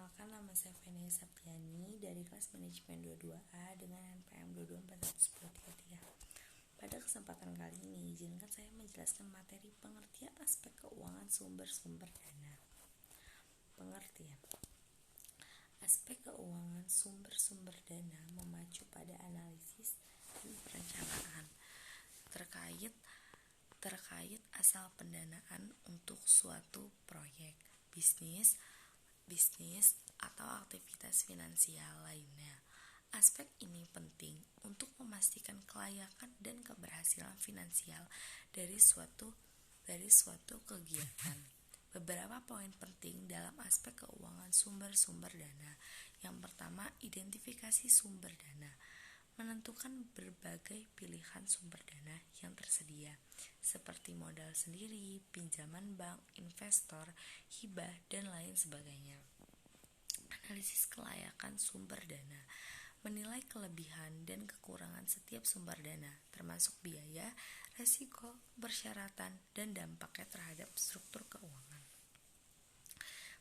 Perkenalkan, nama saya Feni Septiani dari kelas manajemen 22A dengan NPM 2241033. Pada kesempatan kali ini, izinkan saya menjelaskan materi pengertian aspek keuangan sumber-sumber dana. Pengertian aspek keuangan sumber-sumber dana memacu pada analisis dan perencanaan terkait asal pendanaan untuk suatu proyek bisnis atau aktivitas finansial lainnya. Aspek ini penting untuk memastikan kelayakan dan keberhasilan finansial dari suatu kegiatan. Beberapa poin penting dalam aspek keuangan sumber-sumber dana. Yang pertama, identifikasi sumber dana. Menentukan berbagai pilihan sumber dana yang tersedia, seperti modal sendiri, pinjaman bank, investor, hibah, dan lain sebagainya. Analisis kelayakan sumber dana. Menilai kelebihan dan kekurangan setiap sumber dana, termasuk biaya, resiko, persyaratan, dan dampaknya terhadap struktur keuangan.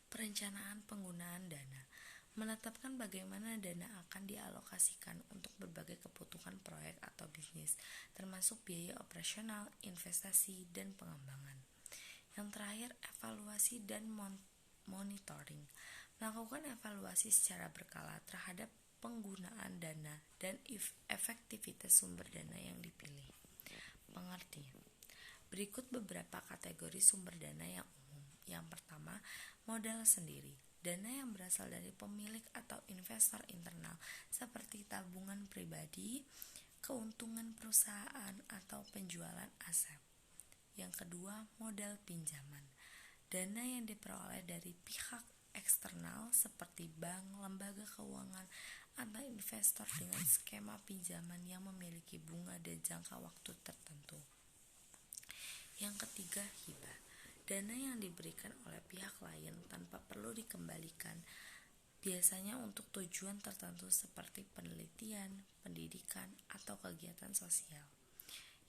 Perencanaan penggunaan dana. Menetapkan bagaimana dana akan dialokasikan untuk berbagai kebutuhan proyek atau bisnis, termasuk biaya operasional, investasi, dan pengembangan. Yang terakhir, evaluasi dan monitoring. Melakukan evaluasi secara berkala terhadap penggunaan dana dan efektivitas sumber dana yang dipilih. Pengertian. Berikut beberapa kategori sumber dana yang umum. Yang pertama, modal sendiri. Dana yang berasal dari pemilik atau investor internal seperti tabungan pribadi, keuntungan perusahaan, atau penjualan aset. Yang kedua, modal pinjaman. Dana yang diperoleh dari pihak eksternal seperti bank, lembaga keuangan, atau investor dengan skema pinjaman yang memiliki bunga dan jangka waktu tertentu. Yang ketiga, hibah. Dana yang diberikan oleh pihak lain tanpa perlu dikembalikan, biasanya untuk tujuan tertentu seperti penelitian, pendidikan, atau kegiatan sosial.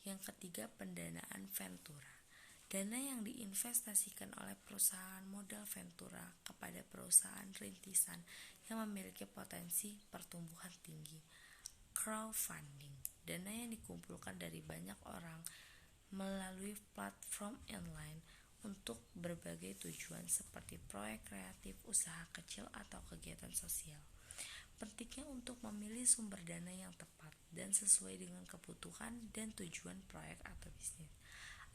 Yang ketiga, pendanaan ventura. Dana yang diinvestasikan oleh perusahaan modal ventura kepada perusahaan rintisan yang memiliki potensi pertumbuhan tinggi. Crowdfunding. Dana yang dikumpulkan dari banyak orang melalui platform online untuk berbagai tujuan seperti proyek kreatif, usaha kecil, atau kegiatan sosial. Pentingnya untuk memilih sumber dana yang tepat dan sesuai dengan kebutuhan dan tujuan proyek atau bisnis.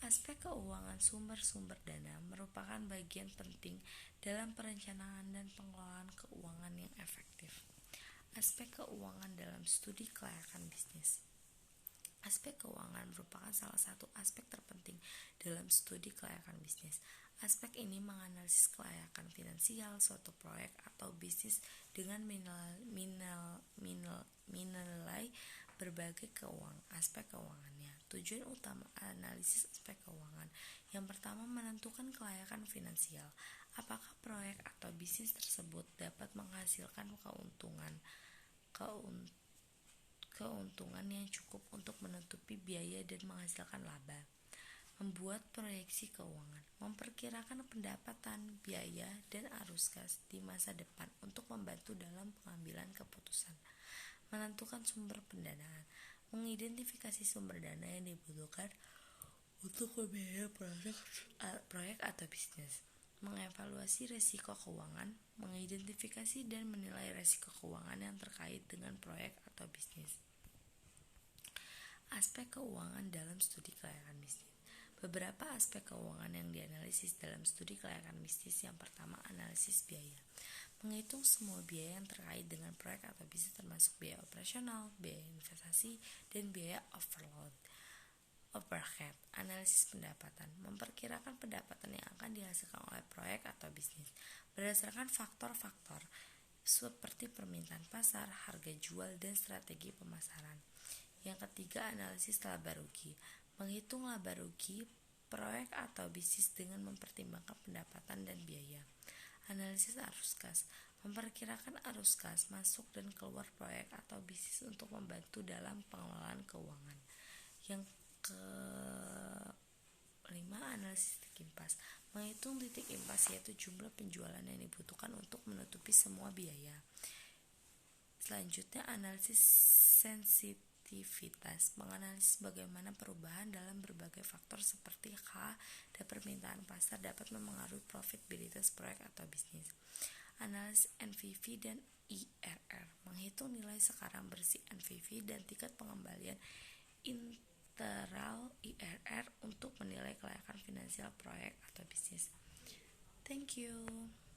Aspek keuangan sumber-sumber dana merupakan bagian penting dalam perencanaan dan pengelolaan keuangan yang efektif. Aspek keuangan dalam studi kelayakan bisnis. Aspek keuangan merupakan salah satu aspek terpenting dalam studi kelayakan bisnis. Aspek ini menganalisis kelayakan finansial suatu proyek atau bisnis dengan menilai berbagai aspek keuangannya. Tujuan utama analisis aspek keuangan. Yang pertama, menentukan kelayakan finansial. Apakah proyek atau bisnis tersebut dapat menghasilkan keuntungan yang cukup untuk menutupi biaya dan menghasilkan laba. Membuat proyeksi keuangan, memperkirakan pendapatan, biaya, dan arus kas di masa depan untuk membantu dalam pengambilan keputusan. Menentukan sumber pendanaan, mengidentifikasi sumber dana yang dibutuhkan untuk membiayai proyek atau bisnis. Mengevaluasi risiko keuangan, mengidentifikasi dan menilai risiko keuangan yang terkait dengan proyek atau bisnis. Aspek keuangan dalam studi kelayakan bisnis. Beberapa aspek keuangan yang dianalisis dalam studi kelayakan bisnis. Yang pertama, analisis biaya. Menghitung semua biaya yang terkait dengan proyek atau bisnis termasuk biaya operasional, biaya investasi, dan biaya overhead. Analisis pendapatan. Memperkirakan pendapatan yang akan dihasilkan oleh proyek atau bisnis berdasarkan faktor-faktor seperti permintaan pasar, harga jual, dan strategi pemasaran. Yang ketiga, analisis laba rugi. Menghitung laba rugi proyek atau bisnis dengan mempertimbangkan pendapatan dan biaya. Analisis arus kas. Memperkirakan arus kas masuk dan keluar proyek atau bisnis untuk membantu dalam pengelolaan keuangan. Yang kelima, analisis kipas. Menghitung titik impas yaitu jumlah penjualan yang dibutuhkan untuk menutupi semua biaya. Selanjutnya, analisis sensitivitas menganalisis bagaimana perubahan dalam berbagai faktor seperti H dan permintaan pasar dapat mempengaruhi profitabilitas proyek atau bisnis. Analisis NPV dan IRR menghitung nilai sekarang bersih NPV dan tingkat pengembalian interal IRR untuk menilai kelayakan finansial proyek atau bisnis. Thank you.